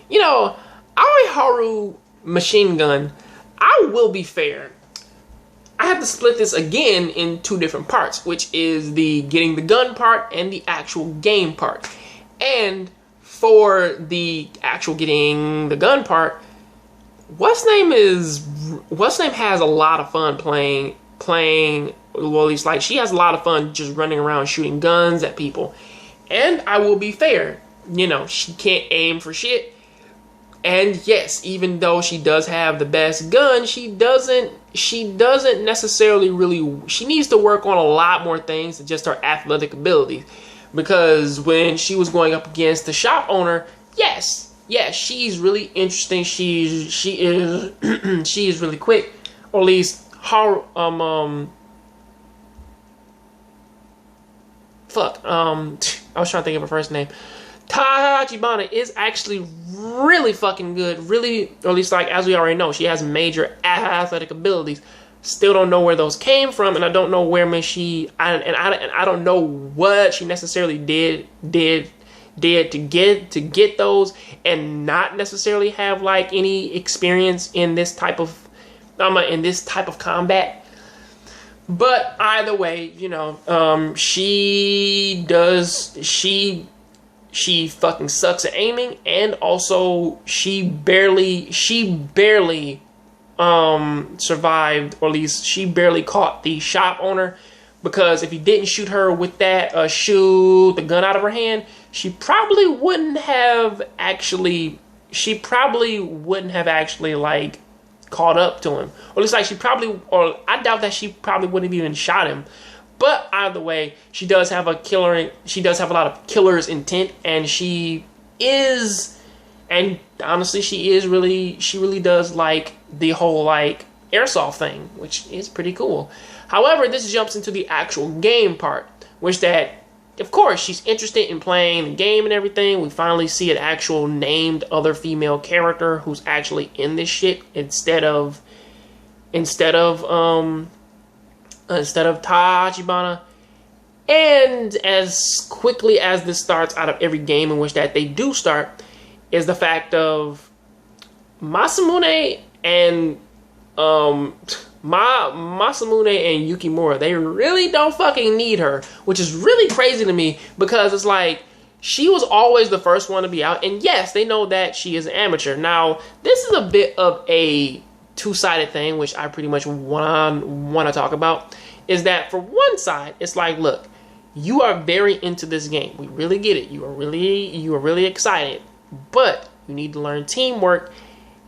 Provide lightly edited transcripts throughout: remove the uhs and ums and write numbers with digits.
You know, Aoharu Machinegun, I will be fair. I have to split this again in two different parts, which is the getting the gun part and the actual game part. And for the actual getting the gun part, What's name has a lot of fun playing, well, at least like she has a lot of fun just running around shooting guns at people. And I will be fair, you know, she can't aim for shit. And yes, even though she does have the best gun, she doesn't necessarily really, she needs to work on a lot more things than just her athletic abilities. Because when she was going up against the shop owner, yes, she's really interesting. She is she is really quick, or at least I was trying to think of her first name. Tachibana is actually really fucking good. Really, or at least like as we already know, she has major athletic abilities. Still don't know where those came from, and I don't know where I don't know what she necessarily did to get those, and not necessarily have like any experience in this type of combat. But either way, you know, she fucking sucks at aiming, and also she barely survived, or at least she barely caught the shop owner. Because if he didn't shoot her with that, shoot the gun out of her hand, she probably wouldn't have actually like caught up to him. Or at least like I doubt that she probably wouldn't have even shot him. But either way, she does have a lot of killer's intent, and honestly, she really does like the whole like airsoft thing, which is pretty cool. However, this jumps into the actual game part, which that, of course, she's interested in playing the game and everything. We finally see an actual named other female character who's actually in this shit instead of Tachibana. And as quickly as this starts out of every game in which that they do start, is the fact of Masamune and Masamune and Yukimura, they really don't fucking need her, which is really crazy to me, because it's like she was always the first one to be out, and yes, they know that she is an amateur. Now, this is a bit of a two-sided thing, which I pretty much want to talk about, is that for one side, it's like, look, you are very into this game. We really get it. You are really excited, but you need to learn teamwork,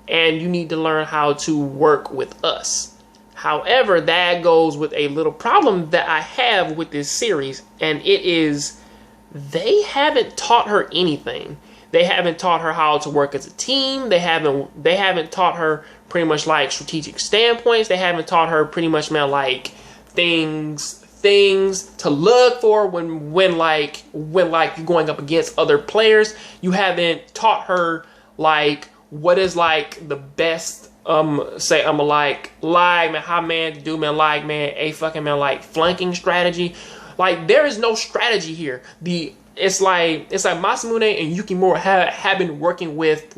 and you need to learn how to work with us. However, that goes with a little problem that I have with this series, and it is they haven't taught her anything. They haven't taught her how to work as a team. They haven't taught her pretty much like strategic standpoints. They haven't taught her pretty much, man, like things to look for when you're going up against other players. You haven't taught her like what is like the best say I'm a like man, how man to do, man, like man, a fucking man, like flanking strategy. Like there is no strategy here. It's like Masamune and Yukimura have been working with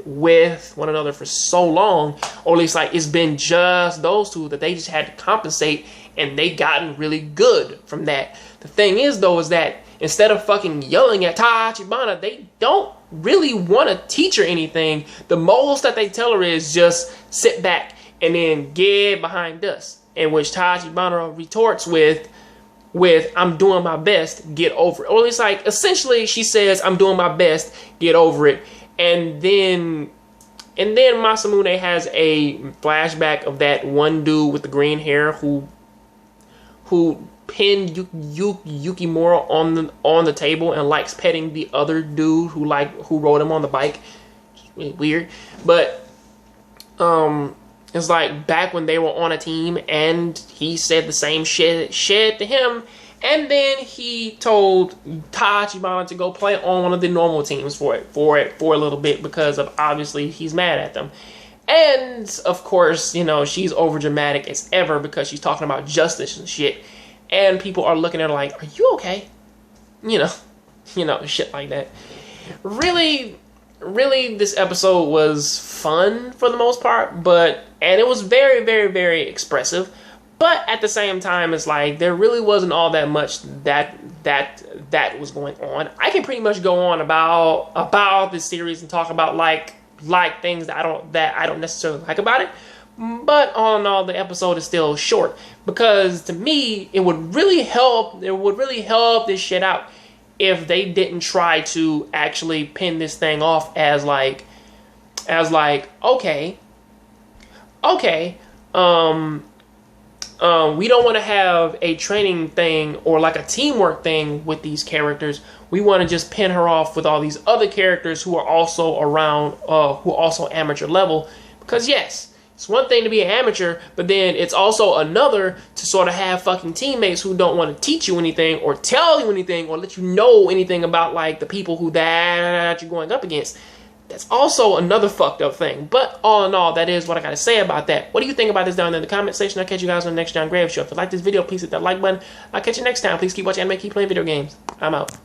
one another for so long, or at least like it's been just those two, that they just had to compensate, and they gotten really good from that. The thing is though, is that instead of fucking yelling at Tachibana, they don't really want to teach her anything. The most that they tell her is just sit back and then get behind us, in which Tachibana retorts with I'm doing my best, get over it. Or it's like essentially she says I'm doing my best, get over it. And then Masamune has a flashback of that one dude with the green hair who pinned Yukimura on the table and likes petting the other dude who rode him on the bike. It's really weird, but it's like back when they were on a team, and he said the same shit to him, and then he told Tachibana to go play on one of the normal teams for a little bit, because of obviously he's mad at them. And of course, you know, she's over dramatic as ever because she's talking about justice and shit. And people are looking at her like, are you okay? You know, shit like that. Really really, this episode was fun for the most part, and it was very, very, very expressive. But at the same time, it's like there really wasn't all that much that was going on. I can pretty much go on about this series and talk about like things that I don't necessarily like about it. But all in all, the episode is still short because to me, it would really help. It would really help this shit out if they didn't try to actually pin this thing off as like okay, we don't want to have a training thing or like a teamwork thing with these characters. We want to just pin her off with all these other characters who are also around, who are also amateur level. Because yes, it's one thing to be an amateur, but then it's also another to sort of have fucking teammates who don't want to teach you anything or tell you anything or let you know anything about like the people who that you're going up against. That's also another fucked up thing. But all in all, that is what I got to say about that. What do you think about this down there in the comment section? I'll catch you guys on the next Jongravesshow. If you like this video, please hit that like button. I'll catch you next time. Please keep watching anime, keep playing video games. I'm out.